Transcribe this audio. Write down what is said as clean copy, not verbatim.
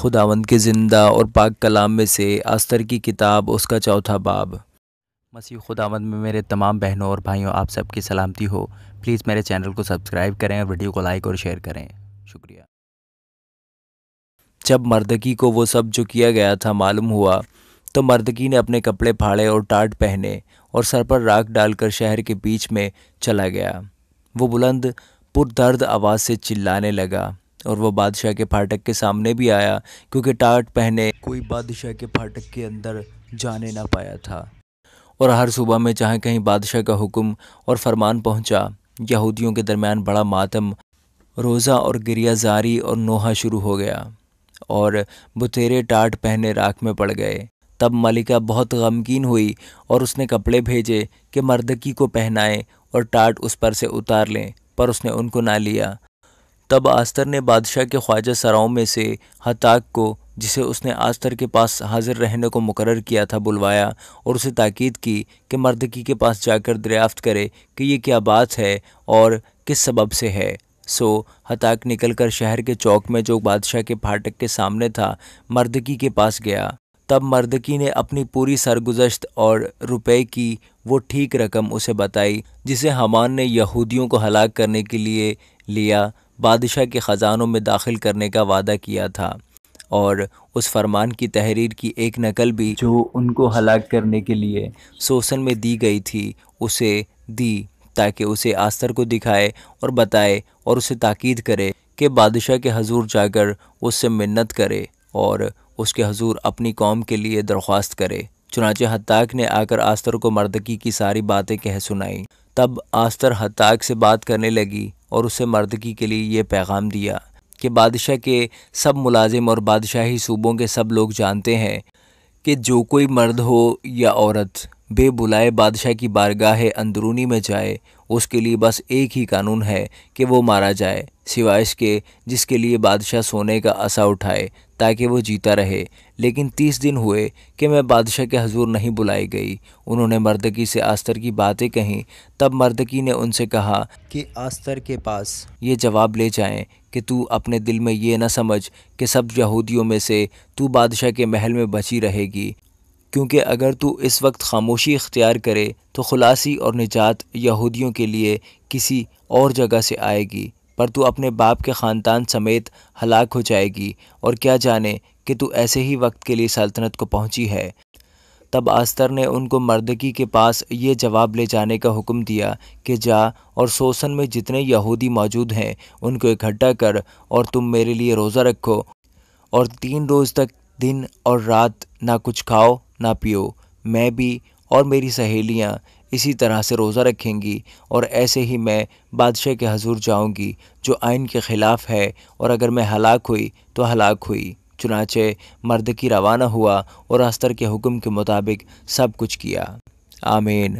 خداوند کے زندہ اور پاک کلام میں سے آستر کی کتاب اس کا چوتھا باب۔ مسیح خداوند میں میرے تمام بہنوں اور بھائیوں آپ سب کی سلامتی ہو۔ پلیز میرے چینل کو سبسکرائب کریں اور ویڈیو کو لائک اور شیئر کریں، شکریہ۔ جب مردکی کو وہ سب جو کیا گیا تھا معلوم ہوا تو مردکی نے اپنے کپڑے پھاڑے اور ٹاٹ پہنے اور سر پر راکھ ڈال کر شہر کے بیچ میں چلا گیا۔ وہ بلند پردرد آواز سے چلانے لگا اور وہ بادشاہ کے پھاٹک کے سامنے بھی آیا، کیونکہ ٹاٹ پہنے کوئی بادشاہ کے پھاٹک کے اندر جانے نہ پایا تھا۔ اور ہر صوبہ میں جہاں کہیں بادشاہ کا حکم اور فرمان پہنچا، یہودیوں کے درمیان بڑا ماتم، روزہ اور گریہ زاری اور نوحہ شروع ہو گیا، اور بتیرے ٹاٹ پہنے راکھ میں پڑ گئے۔ تب ملکہ بہت غمگین ہوئی اور اس نے کپڑے بھیجے کہ مردکی کو پہنائیں اور ٹاٹ اس پر سے اتار لیں، پر اس نے ان کو نہ لیا۔ تب آستر نے بادشاہ کے خواجہ سراؤں میں سے ہتاک کو، جسے اس نے آستر کے پاس حاضر رہنے کو مقرر کیا تھا، بلوایا اور اسے تاکید کی کہ مردکی کے پاس جا کر دریافت کرے کہ یہ کیا بات ہے اور کس سبب سے ہے۔ سو ہتاک نکل کر شہر کے چوک میں جو بادشاہ کے پھاٹک کے سامنے تھا مردکی کے پاس گیا۔ تب مردکی نے اپنی پوری سرگزشت اور روپے کی وہ ٹھیک رقم اسے بتائی جسے حامان نے یہودیوں کو ہلاک کرنے کے لیے لیا، بادشاہ کے خزانوں میں داخل کرنے کا وعدہ کیا تھا، اور اس فرمان کی تحریر کی ایک نقل بھی جو ان کو ہلاک کرنے کے لیے سوسن میں دی گئی تھی اسے دی، تاکہ اسے آستر کو دکھائے اور بتائے اور اسے تاکید کرے کہ بادشاہ کے حضور جا کر اس سے منت کرے اور اس کے حضور اپنی قوم کے لیے درخواست کرے۔ چنانچہ ہتاک نے آ کر آستر کو مردکی کی ساری باتیں کہہ سنائیں۔ تب آستر ہتاک سے بات کرنے لگی اور اسے مردکی کے لیے یہ پیغام دیا کہ بادشاہ کے سب ملازم اور بادشاہی صوبوں کے سب لوگ جانتے ہیں کہ جو کوئی مرد ہو یا عورت بے بلائے بادشاہ کی بارگاہ اندرونی میں جائے، اس کے لیے بس ایک ہی قانون ہے کہ وہ مارا جائے، سوائے اس کے جس کے لیے بادشاہ سونے کا عصا اٹھائے تاکہ وہ جیتا رہے۔ لیکن 30 دن ہوئے کہ میں بادشاہ کے حضور نہیں بلائی گئی۔ انہوں نے مردکی سے آستر کی باتیں کہیں۔ تب مردکی نے ان سے کہا کہ آستر کے پاس یہ جواب لے جائیں کہ تو اپنے دل میں یہ نہ سمجھ کہ سب یہودیوں میں سے تو بادشاہ کے محل میں بچی رہے گی، کیونکہ اگر تو اس وقت خاموشی اختیار کرے تو خلاصی اور نجات یہودیوں کے لیے کسی اور جگہ سے آئے گی، پر تو اپنے باپ کے خاندان سمیت ہلاک ہو جائے گی، اور کیا جانے کہ تو ایسے ہی وقت کے لیے سلطنت کو پہنچی ہے۔ تب آستر نے ان کو مردکی کے پاس یہ جواب لے جانے کا حکم دیا کہ جا اور سوسن میں جتنے یہودی موجود ہیں ان کو اکٹھا کر، اور تم میرے لیے روزہ رکھو، اور 3 روز تک دن اور رات نہ کچھ کھاؤ نہ پیو۔ میں بھی اور میری سہیلیاں اسی طرح سے روزہ رکھیں گی، اور ایسے ہی میں بادشاہ کے حضور جاؤں گی جو آئین کے خلاف ہے، اور اگر میں ہلاک ہوئی تو ہلاک ہوئی۔ چنانچہ مردکی روانہ ہوا اور آستر کے حکم کے مطابق سب کچھ کیا۔ آمین۔